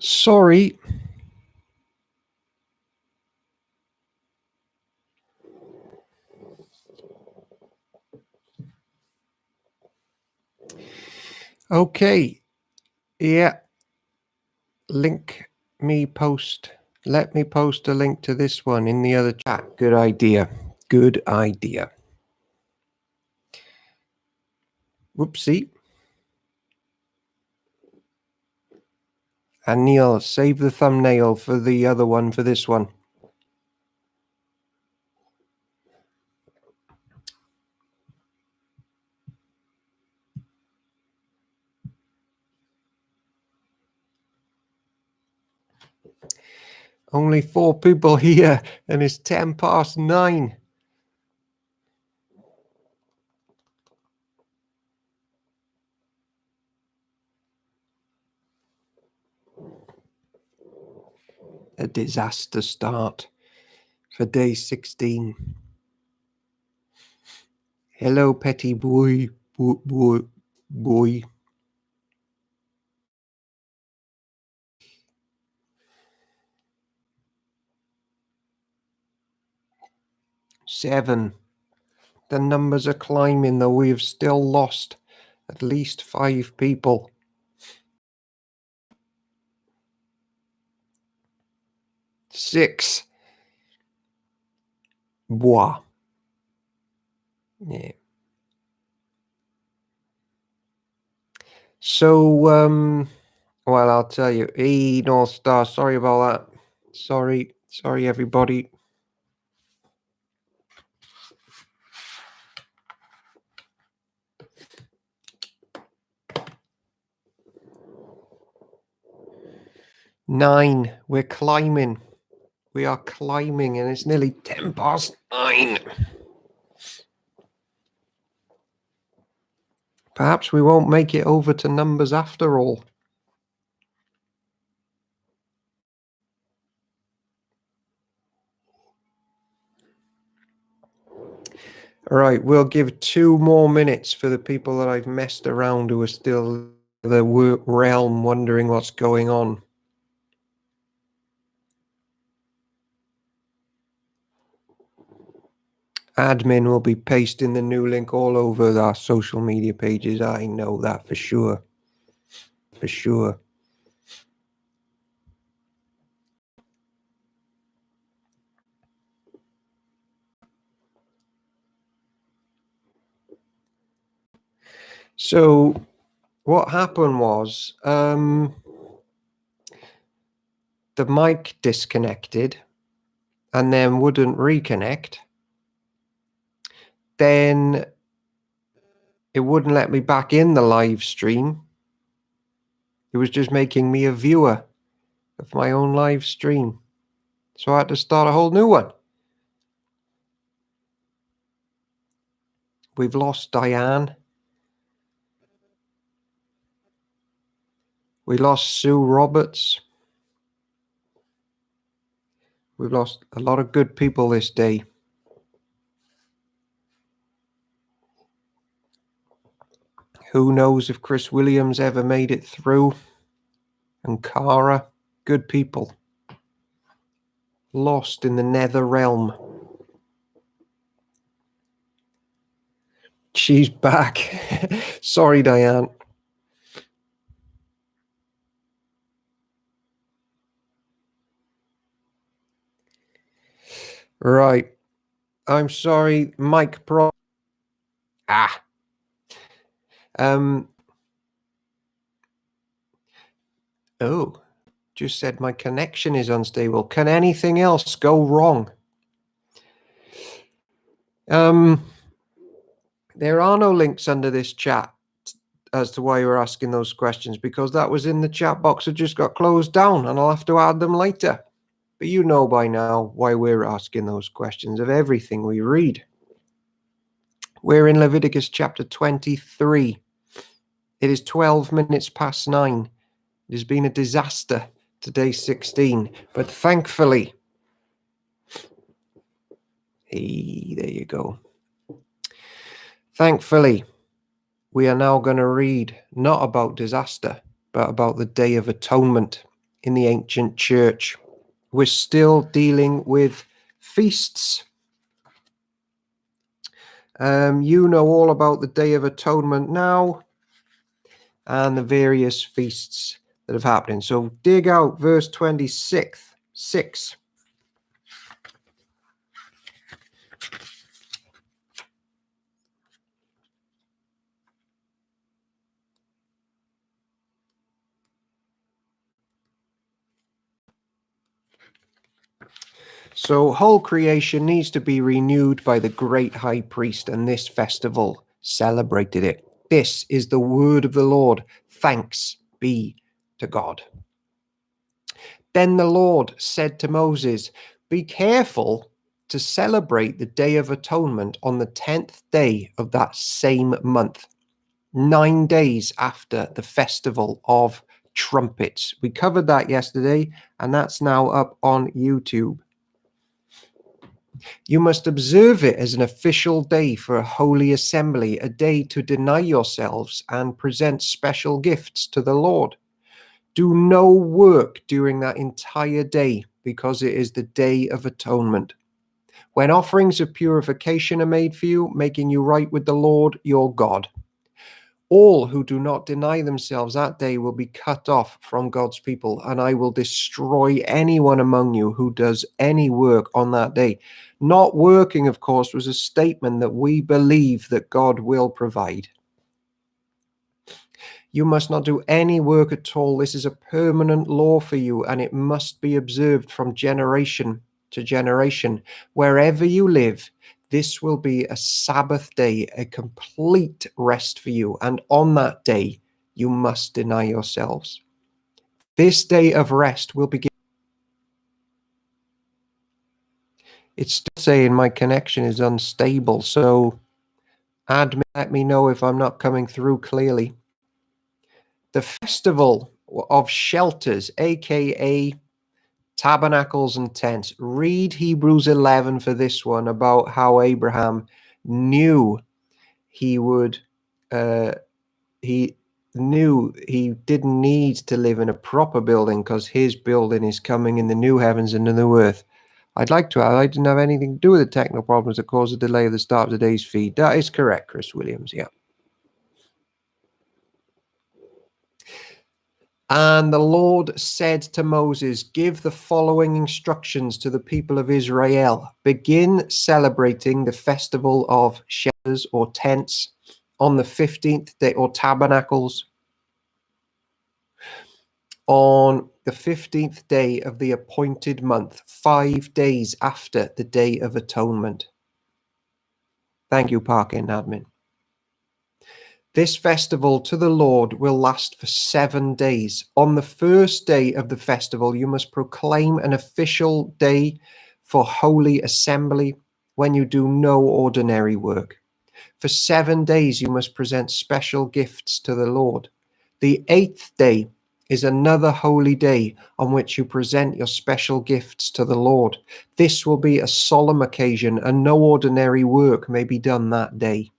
Sorry. Okay. Yeah. Let me post a link to this one in the other chat. Good idea. Good idea. Whoopsie. And Neil, save the thumbnail for the other one for this one. Only 4 people here, and it's 9:10. A disaster start for day 16. Hello, petty boy. 7. The numbers are climbing, though we have still lost at least 5 people. 6. Boah. Yeah. So, well, I'll tell you, North Star, sorry about that. Sorry, everybody. Nine. We're climbing. We are climbing, and it's nearly 9:10. Perhaps we won't make it over to numbers after all. All right, we'll give 2 more minutes for the people that I've messed around who are still in the realm wondering what's going on. Admin will be pasting the new link all over our social media pages. I know that for sure. For sure. So what happened was the mic disconnected and then wouldn't reconnect. Then it wouldn't let me back in the live stream. It was just making me a viewer of my own live stream. So I had to start a whole new one. We've lost Diane. We lost Sue Roberts. We've lost a lot of good people this day. Who knows if Chris Williams ever made it through? And Cara, good people. Lost in the nether realm. She's back. Sorry, Diane. Right. I'm sorry, Mike Pro. Oh, just said my connection is unstable. Can anything else go wrong? There are no links under this chat as to why you're asking those questions, because that was in the chat box that just got closed down, and I'll have to add them later. But you know by now why we're asking those questions of everything we read. We're in Leviticus chapter 23. It is 12 minutes past 9. It has been a disaster to day 16, but thankfully, hey, there you go. Thankfully, we are now going to read not about disaster, but about the Day of Atonement in the ancient church. We're still dealing with feasts. You know all about the Day of Atonement now and the various feasts that have happened. So dig out verse 26, 6. So whole creation needs to be renewed by the great high priest, and this festival celebrated it. This is the word of the Lord. Thanks be to God. Then the Lord said to Moses, be careful to celebrate the Day of Atonement on the 10th day of that same month, 9 days after the festival of trumpets. We covered that yesterday, and that's now up on YouTube. You must observe it as an official day for a holy assembly, a day to deny yourselves and present special gifts to the Lord. Do no work during that entire day, because it is the Day of Atonement, when offerings of purification are made for you, making you right with the Lord your God. All who do not deny themselves that day will be cut off from God's people, and I will destroy anyone among you who does any work on that day. Not working, of course, was a statement that we believe that God will provide. You must not do any work at all. This is a permanent law for you, and it must be observed from generation to generation. Wherever you live, this will be a Sabbath day, a complete rest for you. And on that day, you must deny yourselves. This day of rest will begin. It's still saying my connection is unstable, so let me know if I'm not coming through clearly. The festival of shelters, aka tabernacles and tents. Read Hebrews 11 for this one, about how Abraham knew he would, he didn't need to live in a proper building, because his building is coming in the new heavens and the new earth. I didn't have anything to do with the technical problems that caused the delay of the start of today's feed. That is correct, Chris Williams. Yeah. And the Lord said to Moses, give the following instructions to the people of Israel. Begin celebrating the festival of shelters or tents on the 15th day, or tabernacles, on the 15th day of the appointed month, 5 days after the Day of Atonement. Thank you, Parkin Admin. This festival to the Lord will last for 7 days. On the first day of the festival, you must proclaim an official day for holy assembly, when you do no ordinary work. For 7 days, you must present special gifts to the Lord. The 8th day is another holy day on which you present your special gifts to the Lord. This will be a solemn occasion, and no ordinary work may be done that day.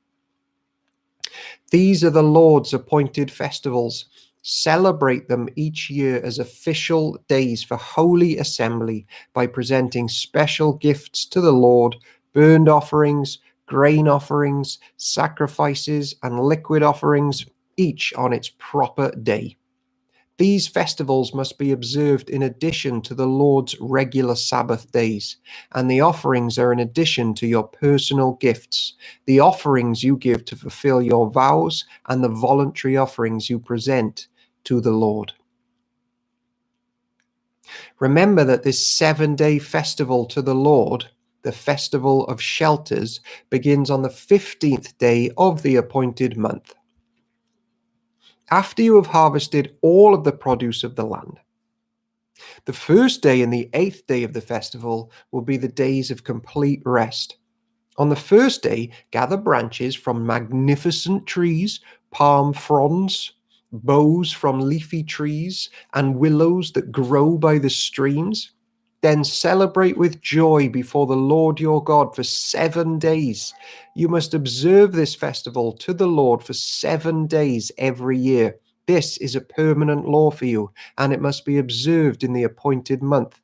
These are the Lord's appointed festivals. Celebrate them each year as official days for holy assembly by presenting special gifts to the Lord, burnt offerings, grain offerings, sacrifices, and liquid offerings, each on its proper day. These festivals must be observed in addition to the Lord's regular Sabbath days, and the offerings are in addition to your personal gifts, the offerings you give to fulfill your vows, and the voluntary offerings you present to the Lord. Remember that this 7-day festival to the Lord, the festival of shelters, begins on the 15th day of the appointed month. after you have harvested all of the produce of the land. The first day and the 8th day of the festival will be the days of complete rest. On the first day, gather branches from magnificent trees, palm fronds, boughs from leafy trees, and willows that grow by the streams. Then celebrate with joy before the Lord your God for 7 days. You must observe this festival to the Lord for 7 days every year. This is a permanent law for you, and it must be observed in the appointed month,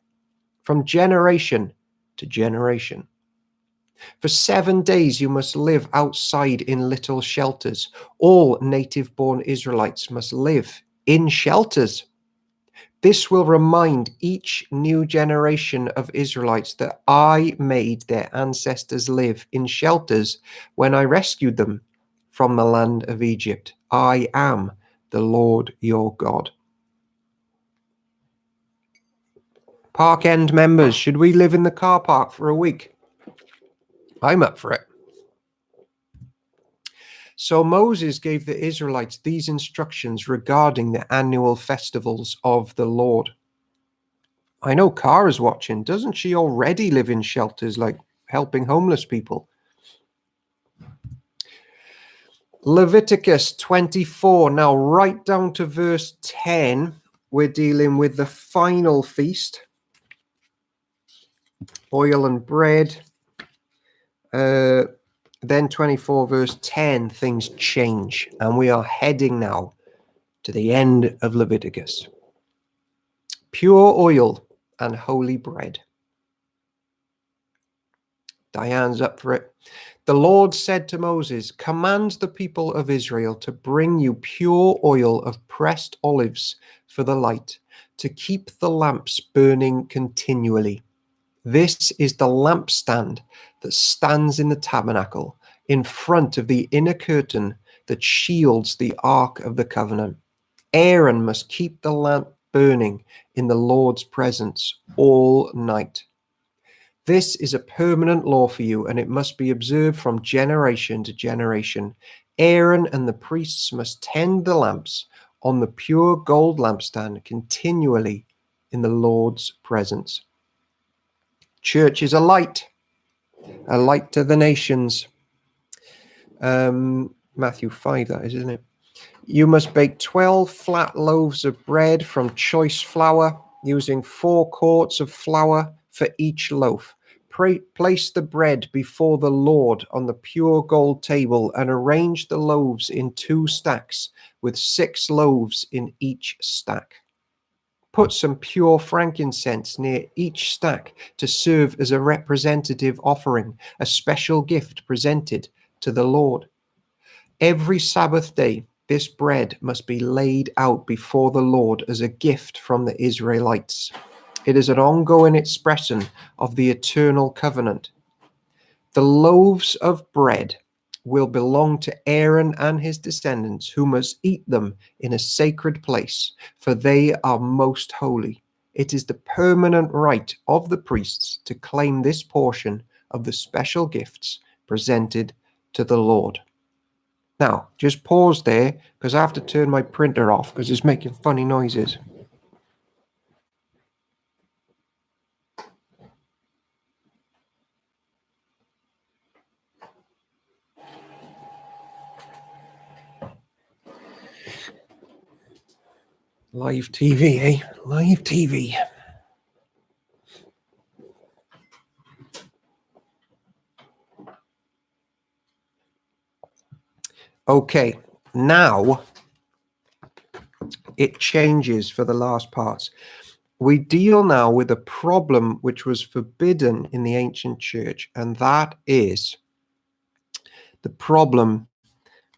from generation to generation. For 7 days you must live outside in little shelters. All native-born Israelites must live in shelters. This will remind each new generation of Israelites that I made their ancestors live in shelters when I rescued them from the land of Egypt. I am the Lord your God. Park End members, should we live in the car park for a week? I'm up for it. So Moses gave the Israelites these instructions regarding the annual festivals of the Lord. I know Kara's watching. Doesn't she already live in shelters, like helping homeless people? Leviticus 24. Now, right down to verse 10, we're dealing with the final feast. Oil and bread. Then 24 verse 10, things change. And we are heading now to the end of Leviticus. Pure oil and holy bread. Diane's up for it. The Lord said to Moses, command the people of Israel to bring you pure oil of pressed olives for the light, to keep the lamps burning continually. This is the lampstand that stands in the tabernacle in front of the inner curtain that shields the ark of the covenant. Aaron must keep the lamp burning in the Lord's presence all night. This is a permanent law for you, and it must be observed from generation to generation. Aaron and the priests must tend the lamps on the pure gold lampstand continually in the Lord's presence. Church is a light to the nations. Matthew 5, that is, isn't it? You must bake 12 flat loaves of bread from choice flour, using 4 quarts of flour for each loaf. Place the bread before the Lord on the pure gold table and arrange the loaves in 2 stacks, with 6 loaves in each stack. Put some pure frankincense near each stack to serve as a representative offering, a special gift presented to the Lord. Every Sabbath day, this bread must be laid out before the Lord as a gift from the Israelites. It is an ongoing expression of the eternal covenant. The loaves of bread will belong to Aaron and his descendants, who must eat them in a sacred place, for they are most holy. It is the permanent right of the priests to claim this portion of the special gifts presented to the Lord. Now, just pause there, because I have to turn my printer off because it's making funny noises. Live TV, eh? Live TV. Okay, now it changes for the last parts. We deal now with a problem which was forbidden in the ancient church, and that is the problem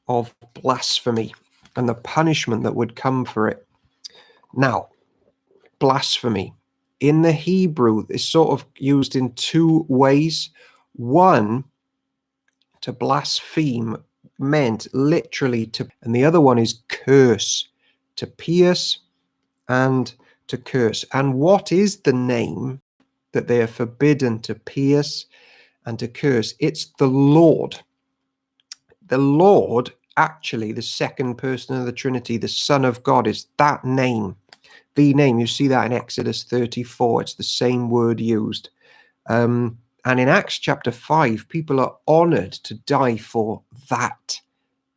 of blasphemy and the punishment that would come for it. Now, blasphemy in the Hebrew is sort of used in 2 ways. One, to blaspheme meant literally to, and the other one is curse, to pierce and to curse. And what is the name that they are forbidden to pierce and to curse? It's the Lord. The Lord actually the second person of the Trinity, the Son of God. It's that name, the name. You see that in Exodus 34. It's the same word used. And in Acts chapter 5, people are honored to die for that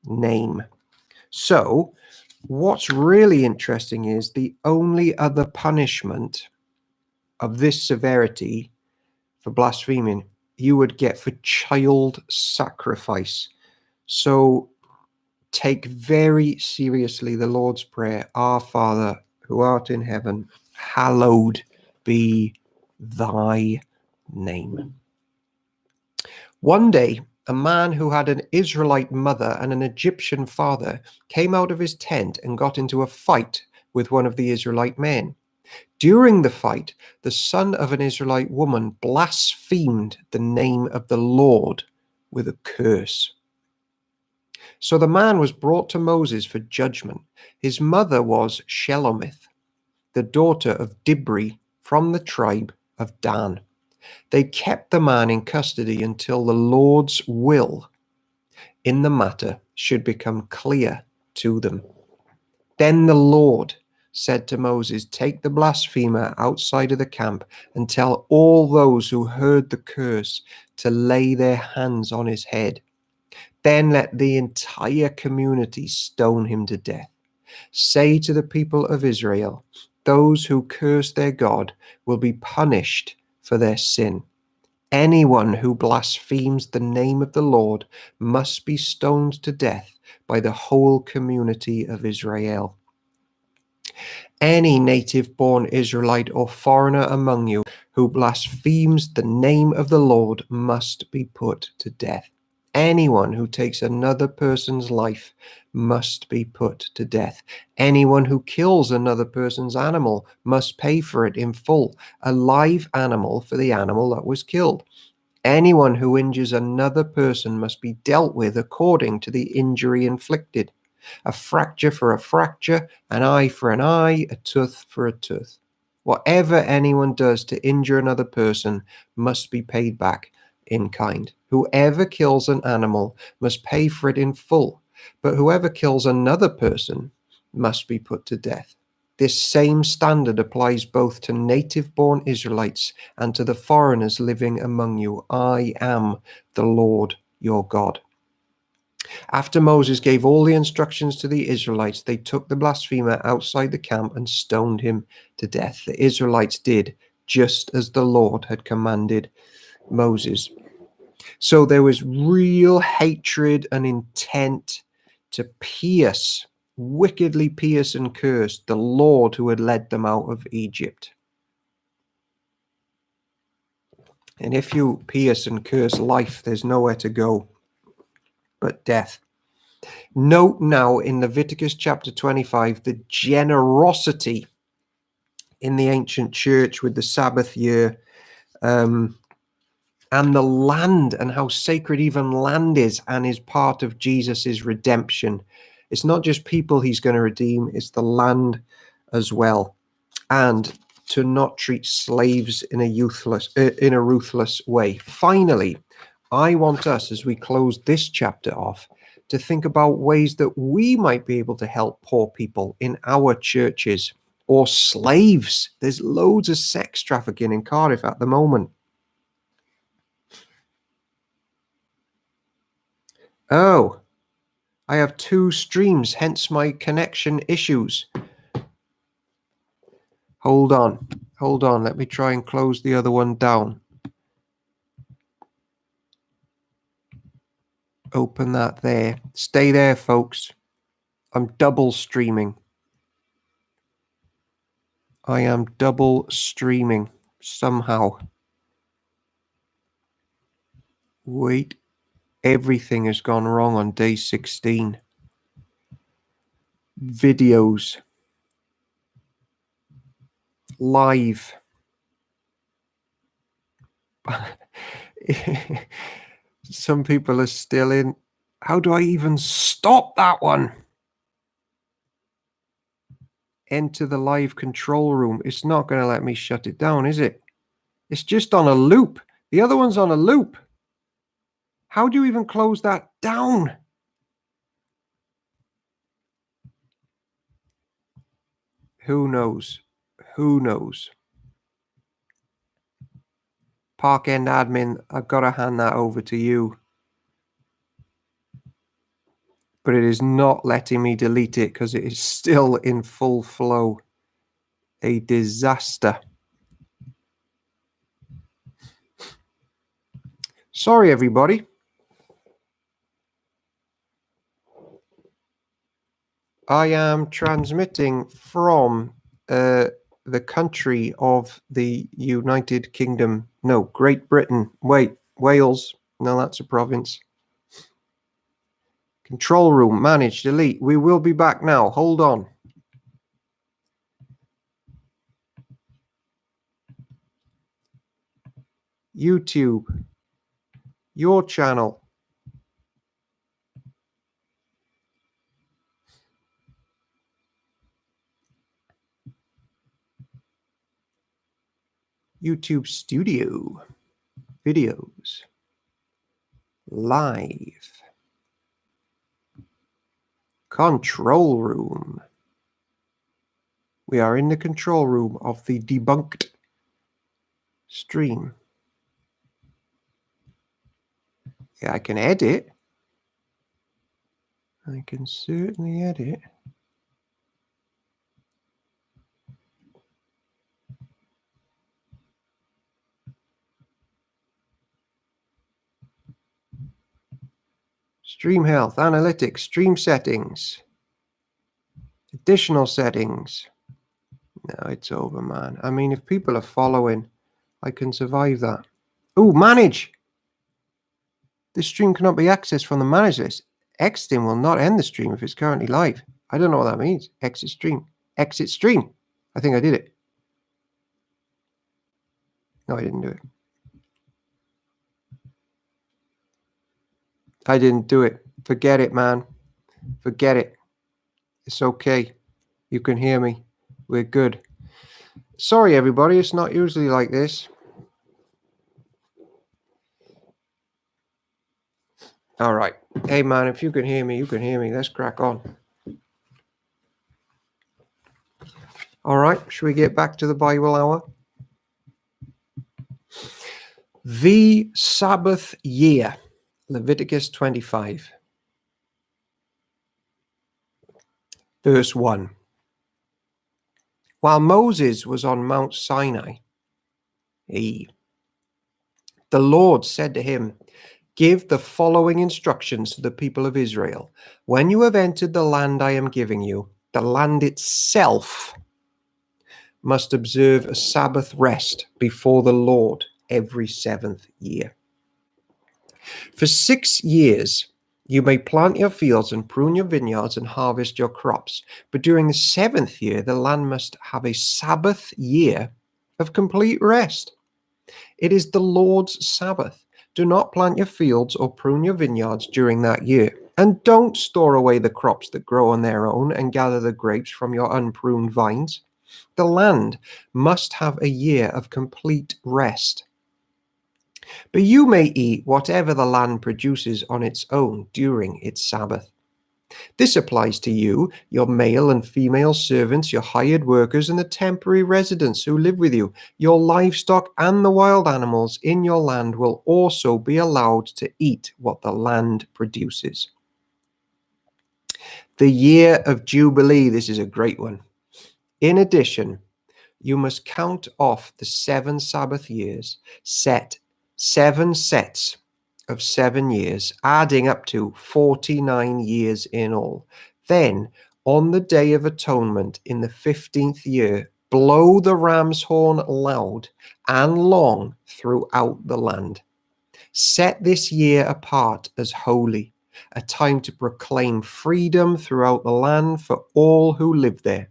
name. So what's really interesting is the only other punishment of this severity for blaspheming you would get for child sacrifice. So take very seriously the Lord's Prayer, Our Father, who art in heaven, hallowed be thy name. One day, a man who had an Israelite mother and an Egyptian father came out of his tent and got into a fight with one of the Israelite men. During the fight, the son of an Israelite woman blasphemed the name of the Lord with a curse. So the man was brought to Moses for judgment. His mother was Shelomith, the daughter of Dibri from the tribe of Dan. They kept the man in custody until the Lord's will in the matter should become clear to them. Then the Lord said to Moses, take the blasphemer outside of the camp and tell all those who heard the curse to lay their hands on his head. Then let the entire community stone him to death. Say to the people of Israel, those who curse their God will be punished for their sin. Anyone who blasphemes the name of the Lord must be stoned to death by the whole community of Israel. Any native-born Israelite or foreigner among you who blasphemes the name of the Lord must be put to death. Anyone who takes another person's life must be put to death. Anyone who kills another person's animal must pay for it in full, a live animal for the animal that was killed. Anyone who injures another person must be dealt with according to the injury inflicted. A fracture for a fracture, an eye for an eye, a tooth for a tooth. Whatever anyone does to injure another person must be paid back in kind. Whoever kills an animal must pay for it in full, but whoever kills another person must be put to death. This same standard applies both to native-born Israelites and to the foreigners living among you. I am the Lord your God. After Moses gave all the instructions to the Israelites, they took the blasphemer outside the camp and stoned him to death. The Israelites did just as the Lord had commanded Moses. So there was real hatred and intent to pierce, wickedly pierce and curse the Lord who had led them out of Egypt. And if you pierce and curse life, there's nowhere to go but death. Note now in Leviticus chapter 25 the generosity in the ancient church with the Sabbath year, and the land, and how sacred even land is and is part of Jesus's redemption. It's not just people he's going to redeem, it's the land as well. And to not treat slaves in a ruthless way. Finally, I want us, as we close this chapter off, to think about ways that we might be able to help poor people in our churches, or slaves. There's loads of sex trafficking in Cardiff at the moment. Oh, I have two streams, hence my connection issues. Hold on. Let me try and close the other one down. Open that there. Stay there, folks. I'm double streaming. I am double streaming somehow. Wait. Everything has gone wrong on day 16. Videos. Live. Some people are still in. How do I even stop that one? Enter the live control room. It's not going to let me shut it down, is it? It's just on a loop. The other one's on a loop. How do you even close that down? Who knows? Who knows? Park End admin, I've got to hand that over to you. But it is not letting me delete it because it is still in full flow. A disaster. Sorry, everybody. I am transmitting from the country of the United Kingdom. No, Great Britain. Wait, Wales. No, that's a province. Control room, manage, delete. We will be back now. Hold on. YouTube. Your channel. YouTube Studio. Videos. Live. Control room. We are in the control room of the debunked stream. Yeah, I can edit. I can certainly edit. Stream health, analytics, stream settings, additional settings. No, it's over, man. I mean, if people are following, I can survive that. Oh, manage. This stream cannot be accessed from the manage list. Exiting will not end the stream if it's currently live. I don't know what that means. Exit stream. Exit stream. I think I did it. No, I didn't do it. I didn't do it. Forget it, man. Forget it. It's okay. You can hear me. We're good. Sorry, everybody. It's not usually like this. All right. Hey, man, if you can hear me, you can hear me. Let's crack on. All right. Should we get back to the Bible hour? The Sabbath year. Leviticus 25. Verse 1. While Moses was on Mount Sinai, the Lord said to him, "Give the following instructions to the people of Israel. When you have entered the land I am giving you, the land itself must observe a Sabbath rest before the Lord every 7th year. For 6 years you may plant your fields and prune your vineyards and harvest your crops. But during the 7th year, the land must have a Sabbath year of complete rest. It is the Lord's Sabbath. Do not plant your fields or prune your vineyards during that year. And don't store away the crops that grow on their own and gather the grapes from your unpruned vines. The land must have a year of complete rest. But you may eat whatever the land produces on its own during its Sabbath. This applies to you, your male and female servants, your hired workers, and the temporary residents who live with you. Your livestock and the wild animals in your land will also be allowed to eat what the land produces. The year of Jubilee, this is a great one. In addition, you must count off the 7 Sabbath years, set 7 sets of 7 years, adding up to 49 years in all. Then, on the Day of Atonement in the 15th year, blow the ram's horn loud and long throughout the land. Set this year apart as holy, a time to proclaim freedom throughout the land for all who live there.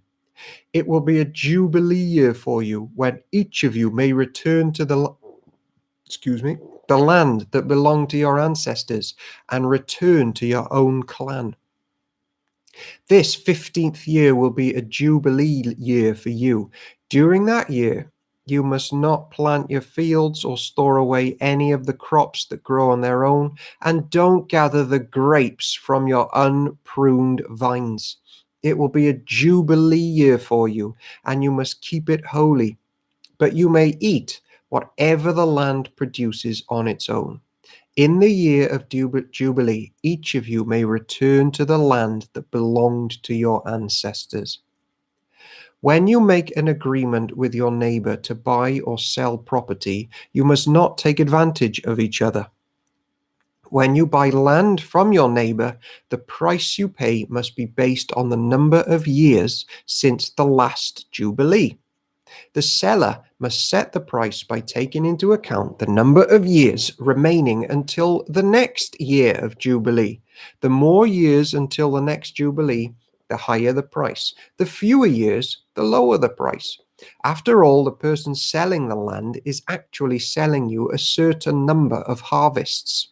It will be a jubilee year for you when each of you may return to the land that belonged to your ancestors and return to your own clan. This 15th year will be a jubilee year for you. During that year, you must not plant your fields or store away any of the crops that grow on their own, and don't gather the grapes from your unpruned vines. It will be a jubilee year for you, and you must keep it holy. But you may eat whatever the land produces on its own. In the year of Jubilee, each of you may return to the land that belonged to your ancestors. When you make an agreement with your neighbor to buy or sell property, you must not take advantage of each other. When you buy land from your neighbor, the price you pay must be based on the number of years since the last Jubilee. The seller must set the price by taking into account the number of years remaining until the next year of Jubilee. The more years until the next Jubilee, the higher the price. The fewer years, the lower the price. After all, the person selling the land is actually selling you a certain number of harvests.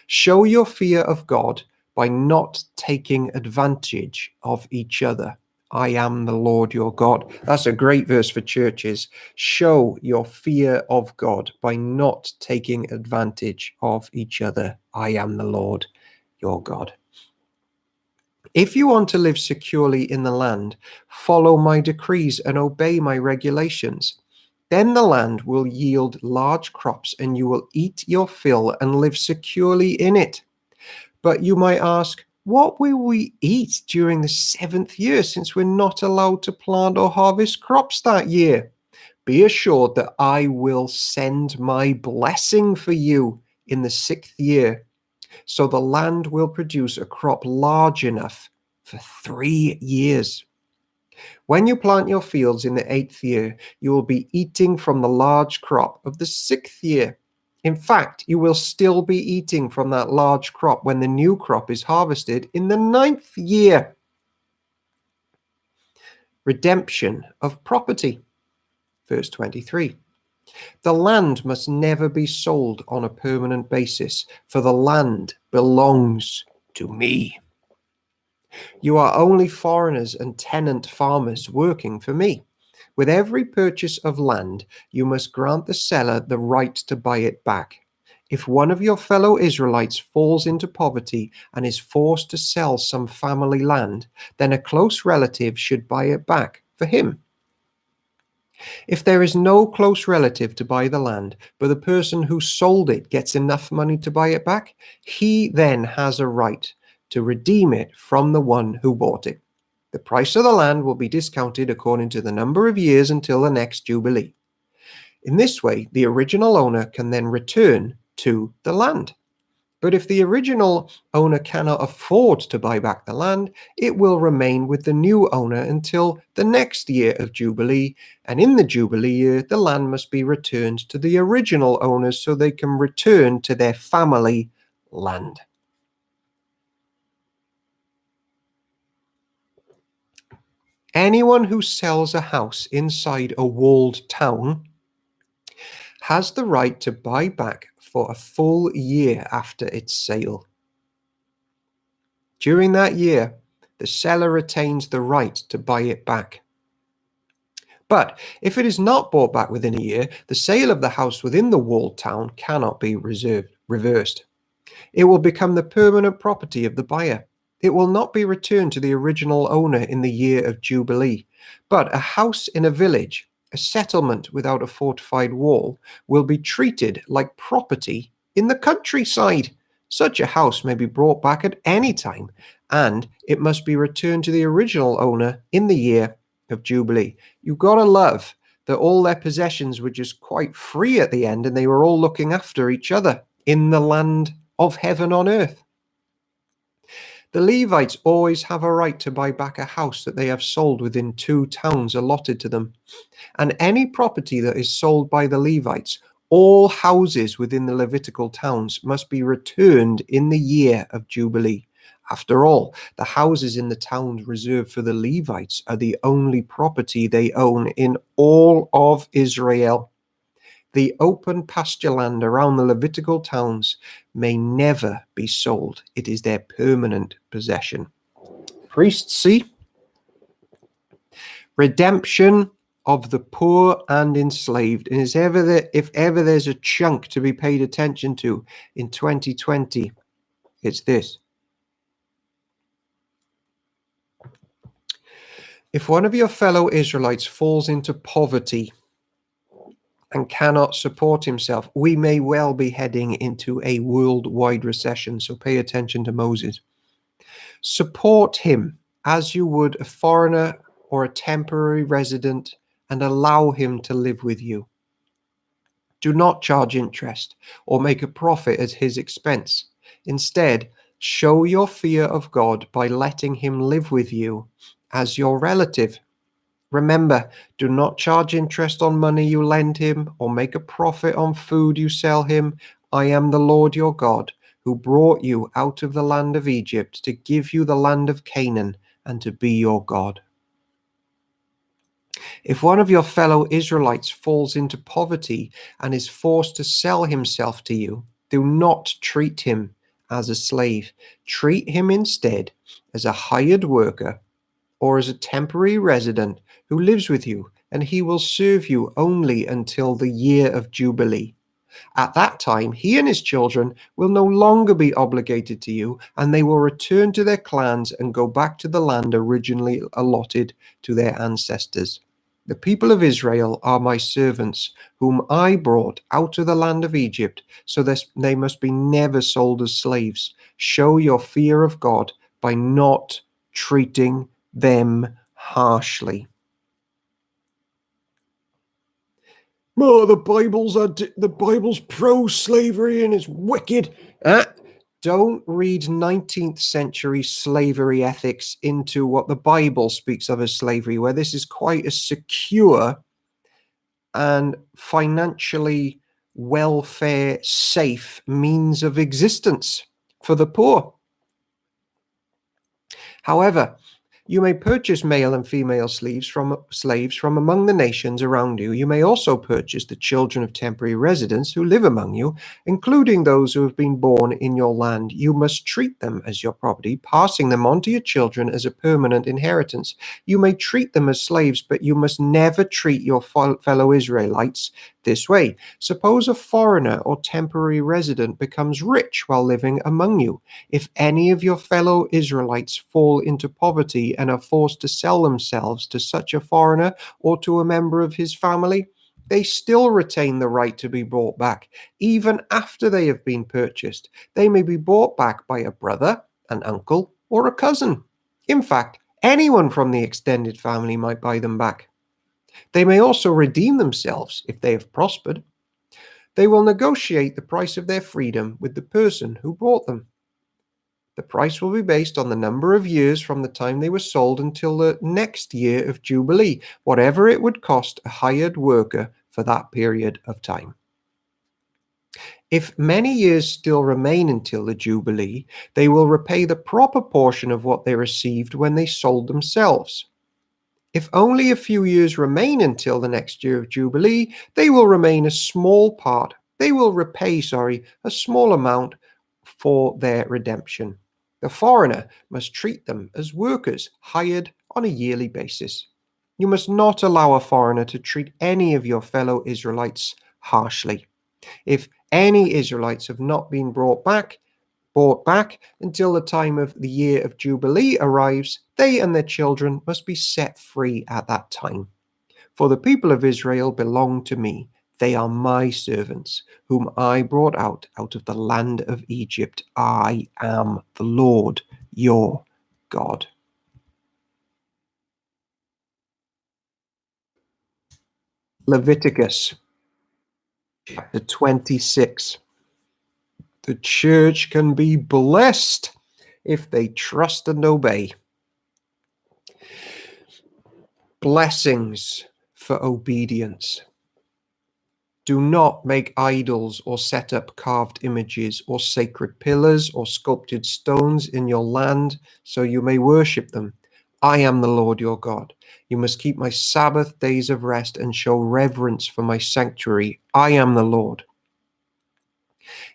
Show your fear of God by not taking advantage of each other. I am the Lord your God. That's a great verse for churches. Show your fear of God by not taking advantage of each other. I am the Lord your God. If you want to live securely in the land, follow my decrees and obey my regulations. Then the land will yield large crops, and you will eat your fill and live securely in it. But you might ask, what will we eat during the 7th year, since we're not allowed to plant or harvest crops that year? Be assured that I will send my blessing for you in the 6th year, so the land will produce a crop large enough for 3 years. When you plant your fields in the 8th year, you will be eating from the large crop of the 6th year. In fact, you will still be eating from that large crop when the new crop is harvested in the 9th year. Redemption of property. Verse 23. The land must never be sold on a permanent basis, for the land belongs to me. You are only foreigners and tenant farmers working for me. With every purchase of land, you must grant the seller the right to buy it back. If one of your fellow Israelites falls into poverty and is forced to sell some family land, then a close relative should buy it back for him. If there is no close relative to buy the land, but the person who sold it gets enough money to buy it back, he then has a right to redeem it from the one who bought it. The price of the land will be discounted according to the number of years until the next Jubilee. In this way, the original owner can then return to the land. But if the original owner cannot afford to buy back the land, it will remain with the new owner until the next year of Jubilee, and in the Jubilee year, the land must be returned to the original owners so they can return to their family land. Anyone who sells a house inside a walled town has the right to buy back for a full year after its sale. During that year, the seller retains the right to buy it back. But if it is not bought back within a year, the sale of the house within the walled town cannot be reversed. It will become the permanent property of the buyer. It will not be returned to the original owner in the year of Jubilee. But a house in a village, a settlement without a fortified wall, will be treated like property in the countryside. Such a house may be brought back at any time, and it must be returned to the original owner in the year of Jubilee. You've got to love that all their possessions were just quite free at the end, and they were all looking after each other in the land of heaven on earth. The Levites always have a right to buy back a house that they have sold within 2 towns allotted to them. And any property that is sold by the Levites, all houses within the Levitical towns, must be returned in the year of Jubilee. After all, the houses in the towns reserved for the Levites are the only property they own in all of Israel. The open pasture land around the Levitical towns may never be sold. It is their permanent possession. Priests, see? Redemption of the poor and enslaved. And if ever there's a chunk to be paid attention to in 2020, it's this. If one of your fellow Israelites falls into poverty and cannot support himself, we may well be heading into a worldwide recession, so pay attention to Moses. Support him as you would a foreigner or a temporary resident and allow him to live with you. Do not charge interest or make a profit at his expense. Instead, show your fear of God by letting him live with you as your relative. Remember, do not charge interest on money you lend him or make a profit on food you sell him. I am the Lord your God, who brought you out of the land of Egypt to give you the land of Canaan and to be your God. If one of your fellow Israelites falls into poverty and is forced to sell himself to you, do not treat him as a slave. Treat him instead as a hired worker or as a temporary resident who lives with you, and he will serve you only until the year of Jubilee. At that time, he and his children will no longer be obligated to you, and they will return to their clans and go back to the land originally allotted to their ancestors. The people of Israel are my servants, whom I brought out of the land of Egypt, so that they must be never sold as slaves. Show your fear of God by not treating them harshly. Oh, the Bible's pro-slavery and it's wicked. Don't read 19th century slavery ethics into what the Bible speaks of as slavery, where this is quite a secure and financially welfare safe means of existence for the poor. However, you may purchase male and female slaves from among the nations around you. You may also purchase the children of temporary residents who live among you, including those who have been born in your land. You must treat them as your property, passing them on to your children as a permanent inheritance. You may treat them as slaves, but you must never treat your fellow Israelites this way. Suppose a foreigner or temporary resident becomes rich while living among you. If any of your fellow Israelites fall into poverty and are forced to sell themselves to such a foreigner or to a member of his family, they still retain the right to be brought back, even after they have been purchased. They may be bought back by a brother, an uncle, or a cousin. In fact, anyone from the extended family might buy them back. They may also redeem themselves if they have prospered. They will negotiate the price of their freedom with the person who bought them. The price will be based on the number of years from the time they were sold until the next year of Jubilee, whatever it would cost a hired worker for that period of time. If many years still remain until the Jubilee, they will repay the proper portion of what they received when they sold themselves. If only a few years remain until the next year of Jubilee, they will repay a small amount for their redemption. The foreigner must treat them as workers hired on a yearly basis. You must not allow a foreigner to treat any of your fellow Israelites harshly. If any Israelites have not been brought back until the time of the year of Jubilee arrives, they and their children must be set free at that time. For the people of Israel belong to me. They are my servants, whom I brought out of the land of Egypt. I am the Lord your God. Leviticus chapter 26. The church can be blessed if they trust and obey. Blessings for obedience. Do not make idols or set up carved images or sacred pillars or sculpted stones in your land so you may worship them. I am the Lord your God. You must keep my Sabbath days of rest and show reverence for my sanctuary. I am the Lord.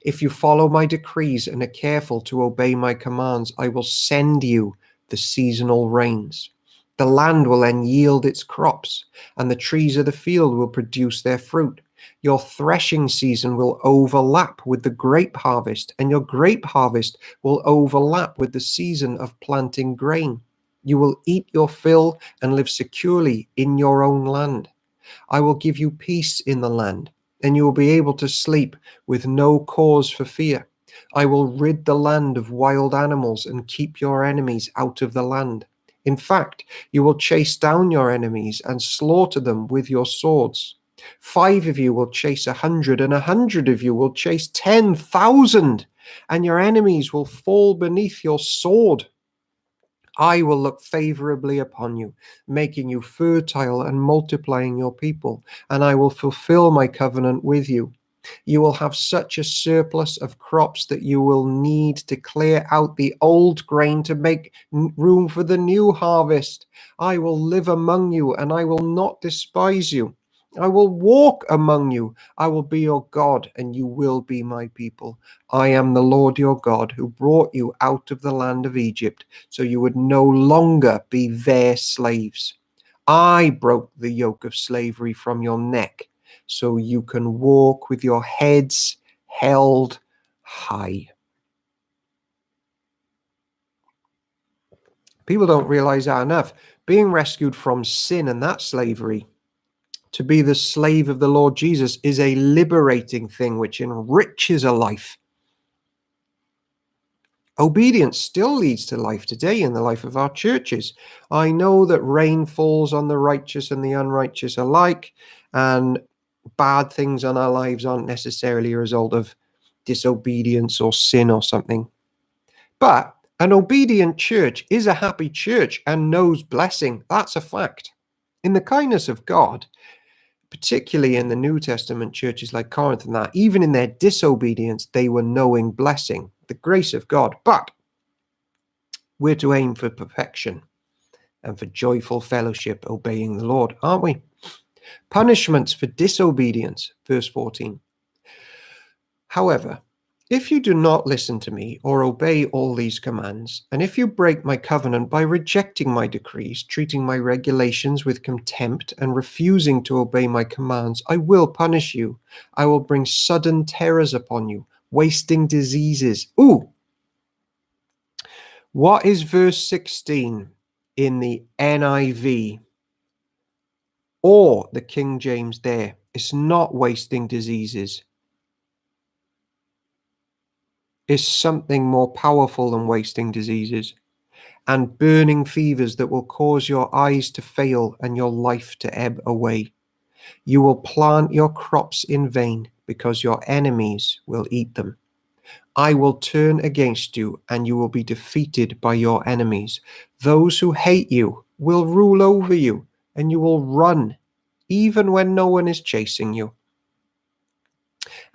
If you follow my decrees and are careful to obey my commands, I will send you the seasonal rains. The land will then yield its crops, and the trees of the field will produce their fruit. Your threshing season will overlap with the grape harvest, and your grape harvest will overlap with the season of planting grain. You will eat your fill and live securely in your own land. I will give you peace in the land, and you will be able to sleep with no cause for fear. I will rid the land of wild animals and keep your enemies out of the land. In fact, you will chase down your enemies and slaughter them with your swords. 5 of you will chase 100, and 100 of you will chase 10,000, and your enemies will fall beneath your sword. I will look favorably upon you, making you fertile and multiplying your people, and I will fulfill my covenant with you. You will have such a surplus of crops that you will need to clear out the old grain to make room for the new harvest. I will live among you, and I will not despise you. I will walk among you. I will be your God, and you will be my people. I am the Lord your God, who brought you out of the land of Egypt, so you would no longer be their slaves. I broke the yoke of slavery from your neck, so you can walk with your heads held high. People don't realize that enough. Being rescued from sin and that slavery to be the slave of the Lord Jesus is a liberating thing which enriches a life. Obedience still leads to life today in the life of our churches. I know that rain falls on the righteous and the unrighteous alike, and bad things in our lives aren't necessarily a result of disobedience or sin or something. But an obedient church is a happy church and knows blessing. That's a fact. In the kindness of God, particularly in the New Testament churches like Corinth and that, even in their disobedience, they were knowing blessing, the grace of God. But we're to aim for perfection and for joyful fellowship, obeying the Lord, aren't we? Punishments for disobedience, verse 14. However, if you do not listen to me or obey all these commands, and if you break my covenant by rejecting my decrees, treating my regulations with contempt, and refusing to obey my commands, I will punish you. I will bring sudden terrors upon you, wasting diseases. Ooh! What is verse 16 in the NIV or the King James there? It's not wasting diseases. Is something more powerful than wasting diseases, and burning fevers that will cause your eyes to fail and your life to ebb away. You will plant your crops in vain because your enemies will eat them. I will turn against you and you will be defeated by your enemies. Those who hate you will rule over you and you will run even when no one is chasing you.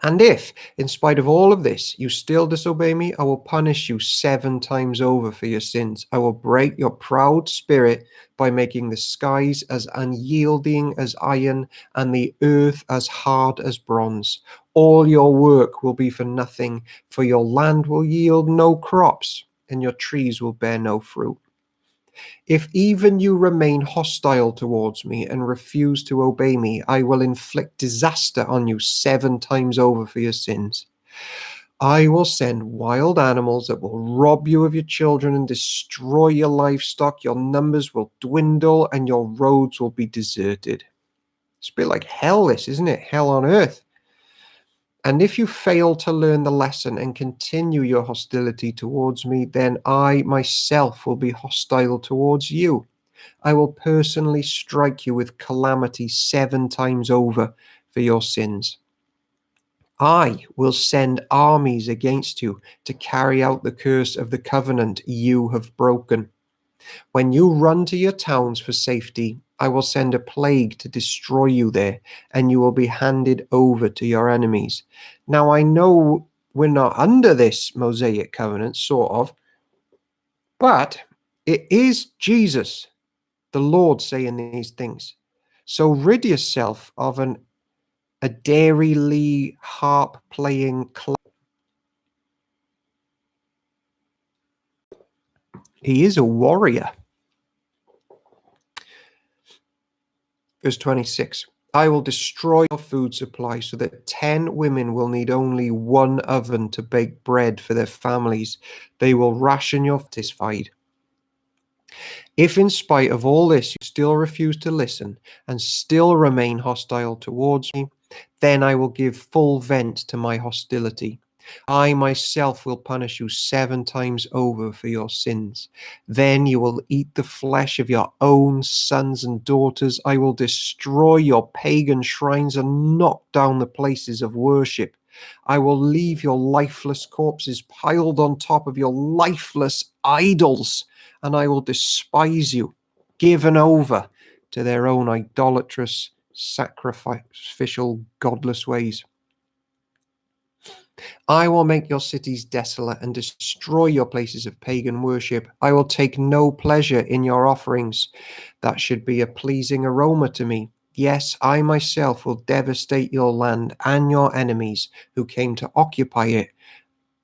And if, in spite of all of this, you still disobey me, I will punish you 7 times over for your sins. I will break your proud spirit by making the skies as unyielding as iron and the earth as hard as bronze. All your work will be for nothing, for your land will yield no crops, and your trees will bear no fruit. If even you remain hostile towards me and refuse to obey me, I will inflict disaster on you 7 times over for your sins. I will send wild animals that will rob you of your children and destroy your livestock. Your numbers will dwindle and your roads will be deserted. It's a bit like hell, this, isn't it? Hell on earth. And if you fail to learn the lesson and continue your hostility towards me, then I myself will be hostile towards you. I will personally strike you with calamity 7 times over for your sins. I will send armies against you to carry out the curse of the covenant you have broken. When you run to your towns for safety, I will send a plague to destroy you there, and you will be handed over to your enemies. Now, I know we're not under this Mosaic covenant, sort of, but it is Jesus, the Lord, saying these things. So rid yourself of a Dairy Lee harp playing clown. He is a warrior. Verse 26. I will destroy your food supply so that 10 women will need only 1 oven to bake bread for their families. They will ration your satisfied. If in spite of all this you still refuse to listen and still remain hostile towards me, then I will give full vent to my hostility. I myself will punish you 7 times over for your sins. Then you will eat the flesh of your own sons and daughters. I will destroy your pagan shrines and knock down the places of worship. I will leave your lifeless corpses piled on top of your lifeless idols, and I will despise you, given over to their own idolatrous, sacrificial, godless ways. I will make your cities desolate and destroy your places of pagan worship. I will take no pleasure in your offerings that should be a pleasing aroma to me. Yes, I myself will devastate your land and your enemies who came to occupy it.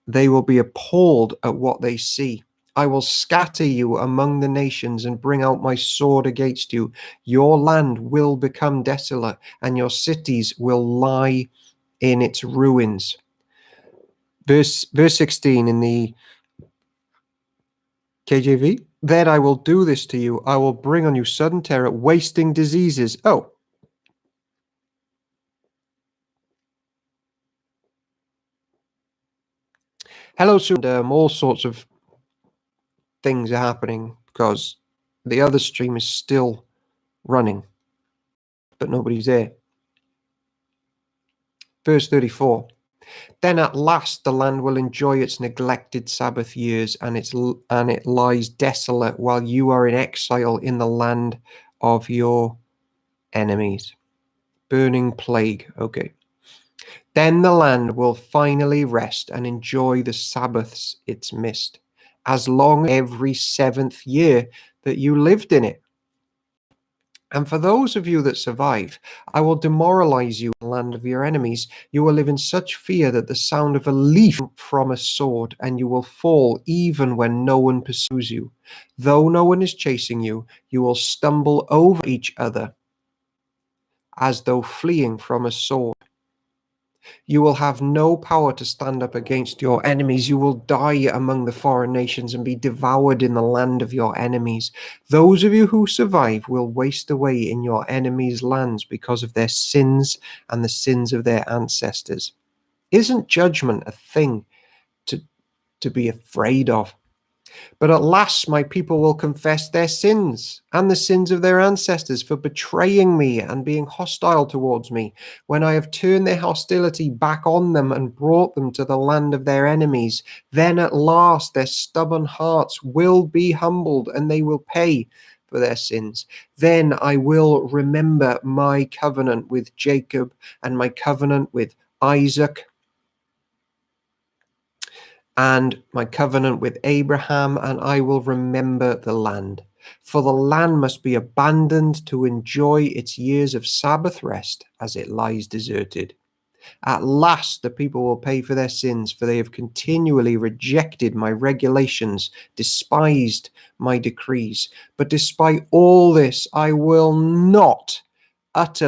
They will be appalled at what they see. I will scatter you among the nations and bring out my sword against you. Your land will become desolate, and your cities will lie in its ruins. Verse 16 in the KJV. Then I will do this to you. I will bring on you sudden terror, wasting diseases. Oh. Hello, soon. All sorts of things are happening because the other stream is still running, but nobody's there. Verse 34. Then at last the land will enjoy its neglected Sabbath years, and it lies desolate while you are in exile in the land of your enemies. Burning plague. Okay. Then the land will finally rest and enjoy the Sabbaths it's missed, as long as every 7th year that you lived in it. And for those of you that survive, I will demoralize you in the land of your enemies. You will live in such fear that the sound of a leaf from a sword, and you will fall even when no one pursues you. Though no one is chasing you, you will stumble over each other as though fleeing from a sword. You will have no power to stand up against your enemies. You will die among the foreign nations and be devoured in the land of your enemies. Those of you who survive will waste away in your enemies' lands because of their sins and the sins of their ancestors. Isn't judgment a thing to be afraid of? But at last my people will confess their sins and the sins of their ancestors for betraying me and being hostile towards me, when I have turned their hostility back on them and brought them to the land of their enemies. Then at last their stubborn hearts will be humbled, and they will pay for their sins. Then I will remember my covenant with Jacob and my covenant with Isaac and my covenant with Abraham, and I will remember the land. For the land must be abandoned to enjoy its years of Sabbath rest as it lies deserted. At last the people will pay for their sins, for they have continually rejected my regulations, despised my decrees. But despite all this, I will not utterly